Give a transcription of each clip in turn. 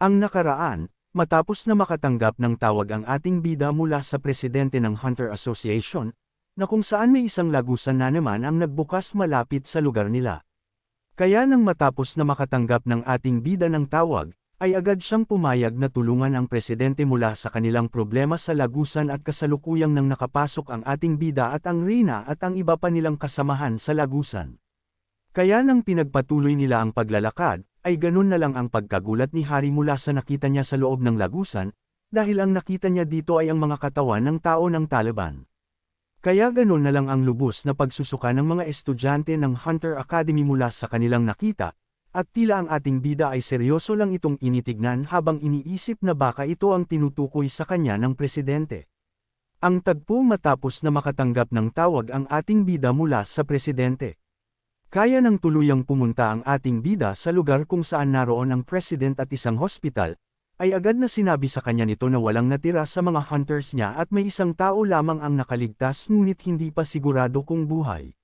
Ang nakaraan, matapos na makatanggap ng tawag ang ating bida mula sa presidente ng Hunter Association, na kung saan may isang lagusan na naman ang nagbukas malapit sa lugar nila. Kaya nang matapos na makatanggap ng ating bida ng tawag, ay agad siyang pumayag na tulungan ang presidente mula sa kanilang problema sa lagusan at kasalukuyang nang nakapasok ang ating bida at ang reyna at ang iba pa nilang kasamahan sa lagusan. Kaya nang pinagpatuloy nila ang paglalakad, ay ganun na lang ang pagkagulat ni Hari mula sa nakita niya sa loob ng lagusan, dahil ang nakita niya dito ay ang mga katawan ng tao ng Taliban. Kaya ganun na lang ang lubos na pagsusuka ng mga estudyante ng Hunter Academy mula sa kanilang nakita, at tila ang ating bida ay seryoso lang itong initignan habang iniisip na baka ito ang tinutukoy sa kanya ng presidente. Ang tagpo matapos na makatanggap ng tawag ang ating bida mula sa presidente. Kaya nang tuluyang pumunta ang ating bida sa lugar kung saan naroon ang president at isang hospital, ay agad na sinabi sa kanya nito na walang natira sa mga hunters niya at may isang tao lamang ang nakaligtas ngunit hindi pa sigurado kung buhay.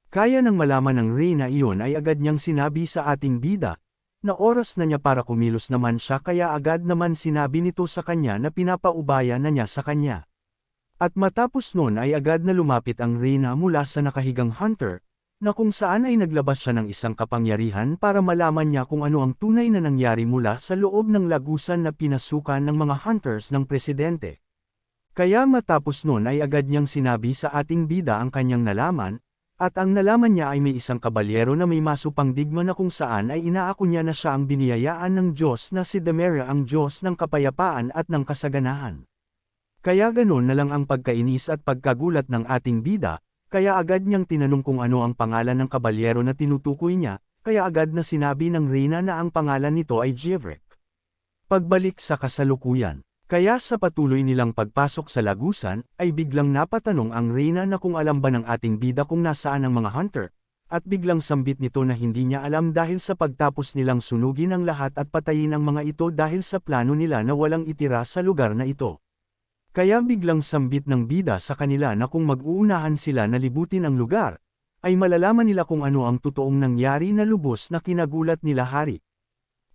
Kaya nang malaman ng reyna iyon ay agad niyang sinabi sa ating bida, na oras na niya para kumilos naman siya kaya agad naman sinabi nito sa kanya na pinapaubaya na niya sa kanya. At matapos nun ay agad na lumapit ang reyna mula sa nakahigang hunter, na kung saan ay naglabas siya ng isang kapangyarihan para malaman niya kung ano ang tunay na nangyari mula sa loob ng lagusan na pinasukan ng mga hunters ng presidente. Kaya matapos nun ay agad niyang sinabi sa ating bida ang kanyang nalaman, at ang nalaman niya ay may isang kabalyero na may masupang digma na kung saan ay inaako niya na siya ang biniyayaan ng Diyos na si Demeria ang Diyos ng kapayapaan at ng kasaganahan. Kaya ganun na lang ang pagkainis at pagkagulat ng ating bida, kaya agad niyang tinanong kung ano ang pangalan ng kabalyero na tinutukoy niya, kaya agad na sinabi ng reyna na ang pangalan nito ay Jivrek. Pagbalik sa kasalukuyan, kaya sa patuloy nilang pagpasok sa lagusan, ay biglang napatanong ang reyna na kung alam ba ng ating bida kung nasaan ang mga hunter, at biglang sambit nito na hindi niya alam dahil sa pagtapos nilang sunugin ang lahat at patayin ang mga ito dahil sa plano nila na walang itira sa lugar na ito. Kaya biglang sambit ng bida sa kanila na kung mag-uunahan sila na libutin ang lugar, ay malalaman nila kung ano ang totoong nangyari na lubos na kinagulat nila Hari.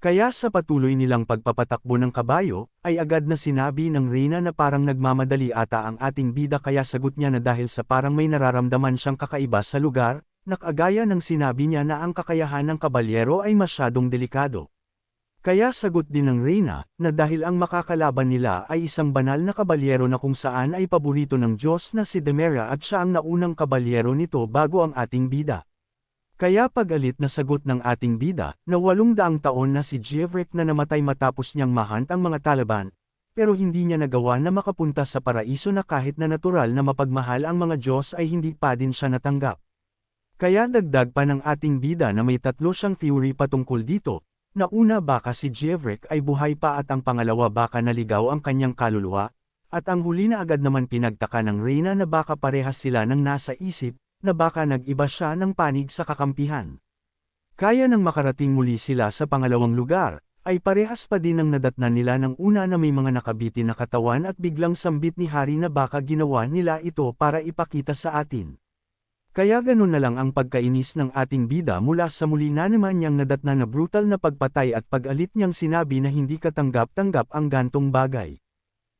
Kaya sa patuloy nilang pagpapatakbo ng kabayo, ay agad na sinabi ng reyna na parang nagmamadali ata ang ating bida kaya sagot niya na dahil sa parang may nararamdaman siyang kakaiba sa lugar, nakagaya ng sinabi niya na ang kakayahan ng kabalyero ay masyadong delikado. Kaya sagot din ng reyna, na dahil ang makakalaban nila ay isang banal na kabalyero na kung saan ay paborito ng Diyos na si Demeria at siya ang naunang kabalyero nito bago ang ating bida. Kaya pagalit na sagot ng ating bida, na 800 taon na si Jivrek na namatay matapos niyang mahant ang mga Taliban, pero hindi niya nagawa na makapunta sa paraiso na kahit na natural na mapagmahal ang mga Diyos ay hindi pa din siya natanggap. Kaya dagdag pa ng ating bida na may 3 siyang theory patungkol dito. Na una baka si Jivrek ay buhay pa at ang pangalawa baka naligaw ang kanyang kaluluwa, at ang huli na agad naman pinagtaka ng reyna na baka parehas sila ng nasa isip, na baka nag-iba siya ng panig sa kakampihan. Kaya nang makarating muli sila sa pangalawang lugar, ay parehas pa din ang nadatnan nila ng una na may mga nakabitin na katawan at biglang sambit ni Hari na baka ginawa nila ito para ipakita sa atin. Kaya ganun na lang ang pagkainis ng ating bida mula sa muli na naman niyang nadatnan na brutal na pagpatay at pag-alit niyang sinabi na hindi katanggap-tanggap ang gantong bagay.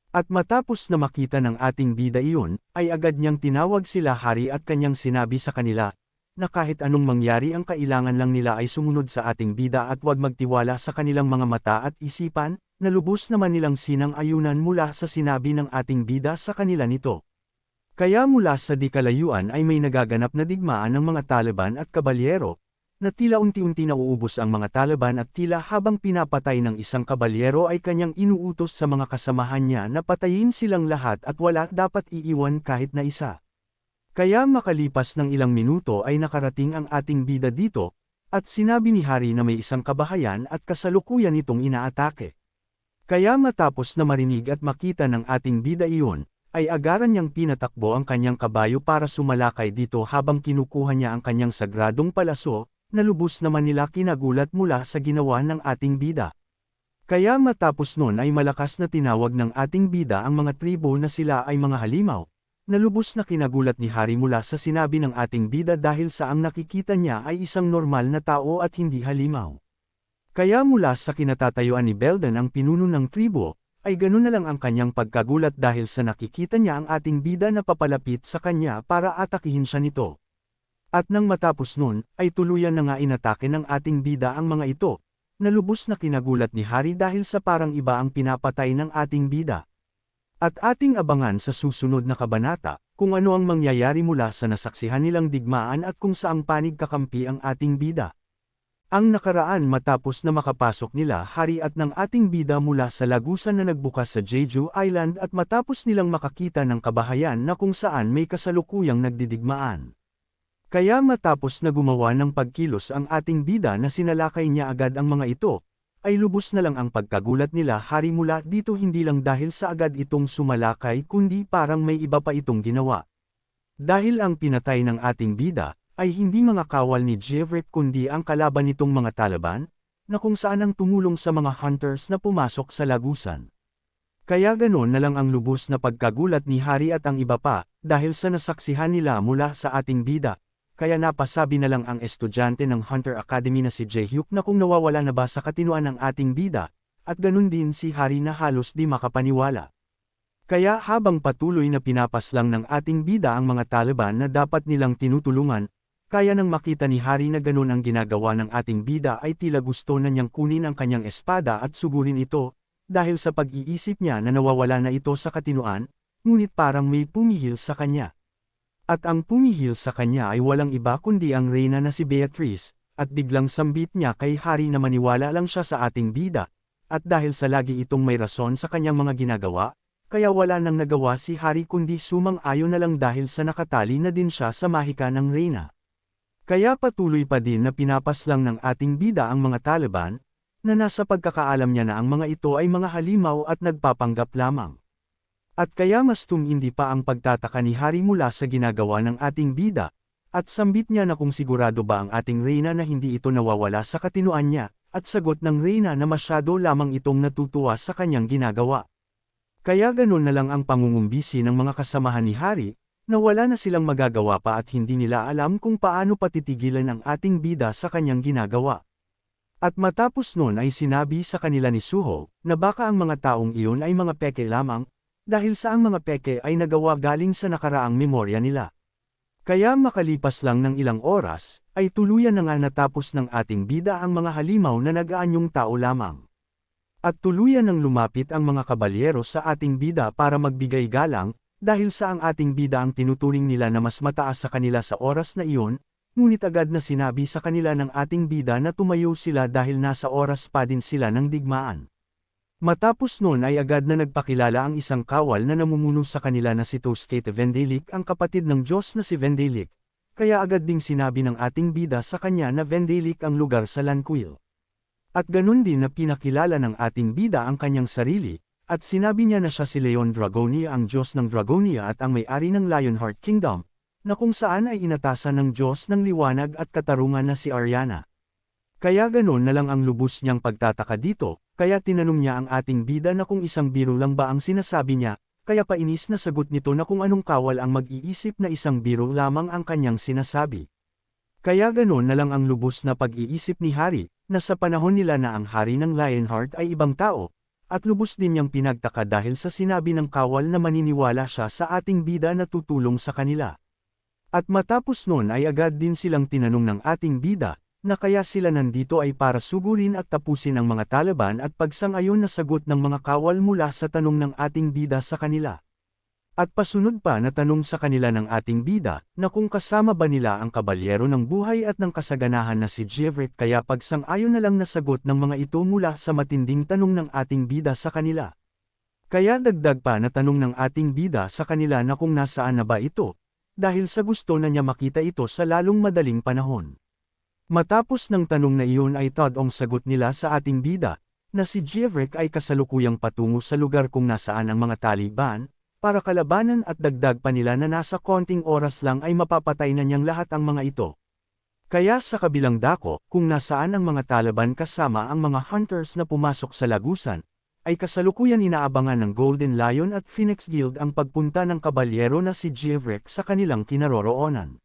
At matapos na makita ng ating bida iyon, ay agad niyang tinawag sila Hari at kanyang sinabi sa kanila, na kahit anong mangyari ang kailangan lang nila ay sumunod sa ating bida at huwag magtiwala sa kanilang mga mata at isipan, na lubos naman nilang sinang-ayunan mula sa sinabi ng ating bida sa kanila nito. Kaya mula sa di kalayuan ay may nagaganap na digmaan ng mga Taliban at kabalyero, na tila unti-unti nauubos ang mga Taliban at tila habang pinapatay ng isang kabalyero ay kanyang inuutos sa mga kasamahan niya na patayin silang lahat at wala dapat iiwan kahit na isa. Kaya makalipas ng ilang minuto ay nakarating ang ating bida dito, at sinabi ni Hari na may isang kabahayan at kasalukuyan itong inaatake. Kaya matapos na marinig at makita ng ating bida iyon, ay agaran niyang pinatakbo ang kanyang kabayo para sumalakay dito habang kinukuha niya ang kanyang sagradong palaso, na lubos naman nila kinagulat mula sa ginawa ng ating bida. Kaya matapos nun ay malakas na tinawag ng ating bida ang mga tribo na sila ay mga halimaw, na lubos na kinagulat ni Hari mula sa sinabi ng ating bida dahil sa ang nakikita niya ay isang normal na tao at hindi halimaw. Kaya mula sa kinatatayuan ni Belden ang pinuno ng tribo, ay ganun na lang ang kanyang pagkagulat dahil sa nakikita niya ang ating bida na papalapit sa kanya para atakihin siya nito. At nang matapos nun, ay tuluyan na nga inatake ng ating bida ang mga ito, na lubos na kinagulat ni Hari dahil sa parang iba ang pinapatay ng ating bida. At ating abangan sa susunod na kabanata, kung ano ang mangyayari mula sa nasaksihan nilang digmaan at kung saang panig kakampi ang ating bida. Ang nakaraan matapos na makapasok nila Hari at ng ating bida mula sa lagusan na nagbukas sa Jeju Island at matapos nilang makakita ng kabahayan na kung saan may kasalukuyang nagdidigmaan. Kaya matapos na gumawa ng pagkilos ang ating bida na sinalakay niya agad ang mga ito, ay lubos na lang ang pagkagulat nila Hari mula dito hindi lang dahil sa agad itong sumalakay kundi parang may iba pa itong ginawa. Dahil ang pinatay ng ating bida, ay hindi mga kawal ni Jevret kundi ang kalaban nitong mga Taliban, na kung saan ang tumulong sa mga hunters na pumasok sa lagusan. Kaya ganon na lang ang lubos na pagkagulat ni Hari at ang iba pa, dahil sa nasaksihan nila mula sa ating bida, kaya napasabi na lang ang estudyante ng Hunter Academy na si Jaehyuk na kung nawawala na ba sa katinuan ng ating bida, at ganon din si Hari na halos di makapaniwala. Kaya habang patuloy na pinapaslang ng ating bida ang mga Taliban na dapat nilang tinutulungan, kaya nang makita ni Hari na ganun ang ginagawa ng ating bida ay tila gusto na niyang kunin ang kanyang espada at sugurin ito, dahil sa pag-iisip niya na nawawala na ito sa katinuan, ngunit parang may pumihil sa kanya. At ang pumihil sa kanya ay walang iba kundi ang reyna na si Beatrice, at biglang sambit niya kay Hari na maniwala lang siya sa ating bida, at dahil sa lagi itong may rason sa kanyang mga ginagawa, kaya wala nang nagawa si Hari kundi sumang-ayon na lang dahil sa nakatali na din siya sa mahika ng reyna. Kaya patuloy pa din na pinapaslang ng ating bida ang mga Taliban, na nasa pagkakaalam niya na ang mga ito ay mga halimaw at nagpapanggap lamang. At kaya mas tumindi pa ang pagtataka ni Hari mula sa ginagawa ng ating bida, at sambit niya na kung sigurado ba ang ating reyna na hindi ito nawawala sa katinuan niya, at sagot ng reyna na masyado lamang itong natutuwa sa kanyang ginagawa. Kaya ganun na lang ang pangungumbisi ng mga kasamahan ni Hari, na wala na silang magagawa pa at hindi nila alam kung paano patitigilan ang ating bida sa kanyang ginagawa. At matapos nun ay sinabi sa kanila ni Suho, na baka ang mga taong iyon ay mga peke lamang, dahil sa ang mga peke ay nagawa galing sa nakaraang memorya nila. Kaya makalipas lang ng ilang oras, ay tuluyan na nga natapos ng ating bida ang mga halimaw na nag-aanyong tao lamang. At tuluyan nang lumapit ang mga kabalyero sa ating bida para magbigay galang, dahil sa ang ating bida ang tinuturing nila na mas mataas sa kanila sa oras na iyon, ngunit agad na sinabi sa kanila ng ating bida na tumayo sila dahil nasa oras pa din sila ng digmaan. Matapos nun ay agad na nagpakilala ang isang kawal na namumuno sa kanila na si Toskate Vendelik ang kapatid ng Diyos na si Vendelik, kaya agad ding sinabi ng ating bida sa kanya na Vendelik ang lugar sa Lanquil. At ganun din na pinakilala ng ating bida ang kanyang sarili, at sinabi niya na siya si Leon Dragonia ang Diyos ng Dragonia at ang may-ari ng Lionheart Kingdom, na kung saan ay inatasan ng Diyos ng liwanag at katarungan na si Ariana. Kaya ganun na lang ang lubos niyang pagtataka dito, kaya tinanong niya ang ating bida na kung isang biro lang ba ang sinasabi niya, kaya painis na sagot nito na kung anong kawal ang mag-iisip na isang biro lamang ang kanyang sinasabi. Kaya ganun na lang ang lubos na pag-iisip ni Hari, na sa panahon nila na ang hari ng Lionheart ay ibang tao, at lubos din niyang pinagtaka dahil sa sinabi ng kawal na maniniwala siya sa ating bida na tutulong sa kanila. At matapos nun ay agad din silang tinanong ng ating bida, na kaya sila nandito ay para sugurin at tapusin ang mga Taliban at pagsang-ayon na sagot ng mga kawal mula sa tanong ng ating bida sa kanila. At pasunod pa na tanong sa kanila ng ating bida, na kung kasama ba nila ang kabalyero ng buhay at ng kasaganahan na si Jevret kaya pagsang-ayon na lang na sagot ng mga ito mula sa matinding tanong ng ating bida sa kanila. Kaya dagdag pa na tanong ng ating bida sa kanila na kung nasaan na ba ito, dahil sa gusto na niya makita ito sa lalong madaling panahon. Matapos ng tanong na iyon ay tadong sagot nila sa ating bida, na si Jevret ay kasalukuyang patungo sa lugar kung nasaan ang mga Taliban, para kalabanan at dagdag pa nila na nasa konting oras lang ay mapapatay na niyang lahat ang mga ito. Kaya sa kabilang dako, kung nasaan ang mga Taliban kasama ang mga hunters na pumasok sa lagusan, ay kasalukuyan inaabangan ng Golden Lion at Phoenix Guild ang pagpunta ng kabalyero na si Jevret sa kanilang kinaroroonan.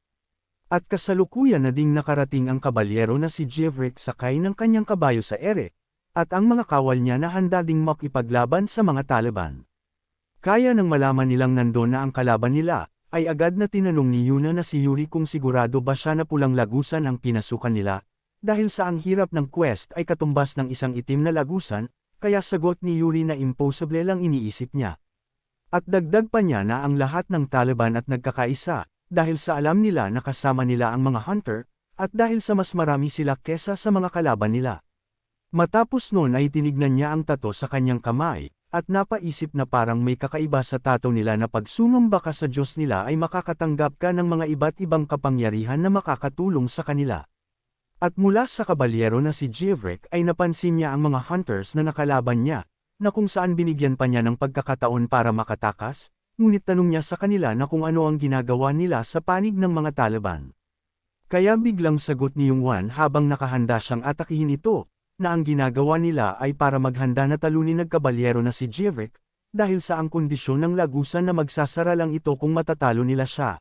At kasalukuyan na ding nakarating ang kabalyero na si Jivrik sakay ng kanyang kabayo sa ere, at ang mga kawal niya na handa ding makipaglaban sa mga Taliban. Kaya nang malaman nilang nandun na ang kalaban nila, ay agad na tinanong ni Yuna na si Yuri kung sigurado ba siya na pulang lagusan ang pinasukan nila, dahil sa ang hirap ng quest ay katumbas ng isang itim na lagusan, kaya sagot ni Yuri na impossible lang iniisip niya. At dagdag pa niya na ang lahat ng Taliban at nagkakaisa, dahil sa alam nila na kasama nila ang mga hunter, at dahil sa mas marami sila kesa sa mga kalaban nila. Matapos noon ay tinignan niya ang tato sa kanyang kamay, at napaisip na parang may kakaiba sa tato nila na pag sumamba ka sa Diyos nila ay makakatanggap ka ng mga iba't ibang kapangyarihan na makakatulong sa kanila. At mula sa kabalyero na si Jivrik ay napansin niya ang mga hunters na nakalaban niya, na kung saan binigyan pa niya ng pagkakataon para makatakas, ngunit tanong niya sa kanila na kung ano ang ginagawa nila sa panig ng mga Taliban. Kaya biglang sagot ni Yungwan habang nakahanda siyang atakihin ito, na ang ginagawa nila ay para maghanda na talunin ng kabalyero na si Jivrik, dahil sa ang kondisyon ng lagusan na magsasara lang ito kung matatalo nila siya.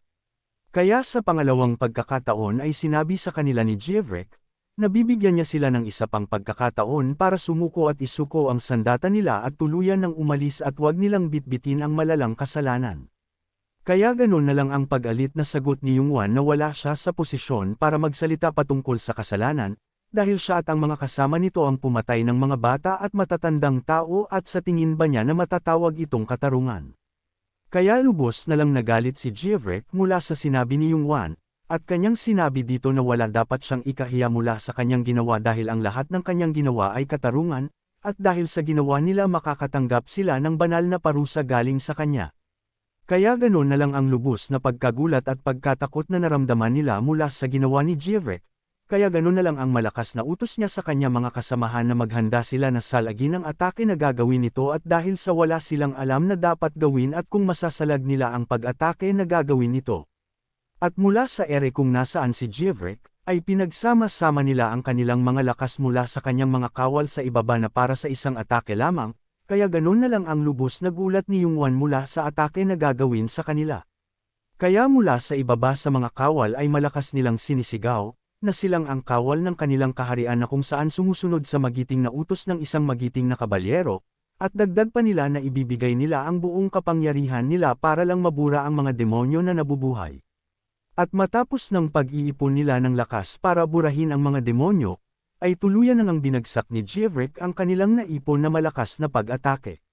Kaya sa pangalawang pagkakataon ay sinabi sa kanila ni Jivrik, na bibigyan niya sila ng isa pang pagkakataon para sumuko at isuko ang sandata nila at tuluyan ng umalis at huwag nilang bitbitin ang malalang kasalanan. Kaya ganun na lang ang pag-alit na sagot ni Yungwan na wala siya sa posisyon para magsalita patungkol sa kasalanan, dahil siya at ang mga kasama nito ang pumatay ng mga bata at matatandang tao at sa tingin ba niya na matatawag itong katarungan. Kaya lubos na lang nagalit si Jivrik mula sa sinabi ni Yungwan, at kanyang sinabi dito na wala dapat siyang ikahiya mula sa kanyang ginawa dahil ang lahat ng kanyang ginawa ay katarungan, at dahil sa ginawa nila makakatanggap sila ng banal na parusa galing sa kanya. Kaya ganun na lang ang lubos na pagkagulat at pagkatakot na naramdaman nila mula sa ginawa ni Jivrik. Kaya ganun na lang ang malakas na utos niya sa kanya mga kasamahan na maghanda sila na salagin ang atake na gagawin nito at dahil sa wala silang alam na dapat gawin at kung masasalag nila ang pag-atake na gagawin nito. At mula sa ere kung nasaan si Jivrik, ay pinagsama-sama nila ang kanilang mga lakas mula sa kanyang mga kawal sa ibaba na para sa isang atake lamang, kaya ganun na lang ang lubos na gulat ni Yungwan mula sa atake na gagawin sa kanila. Kaya mula sa ibaba sa mga kawal ay malakas nilang sinisigaw, na silang ang kawal ng kanilang kaharian na kung saan sumusunod sa magiting na utos ng isang magiting na kabalyero, at dagdag pa nila na ibibigay nila ang buong kapangyarihan nila para lang mabura ang mga demonyo na nabubuhay. At matapos ng pag-iipon nila ng lakas para burahin ang mga demonyo, ay tuluyan nang binagsak ni Jivrik ang kanilang naipon na malakas na pag-atake.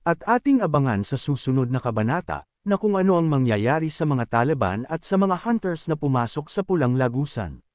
At ating abangan sa susunod na kabanata, na kung ano ang mangyayari sa mga Taliban at sa mga hunters na pumasok sa Pulang Lagusan.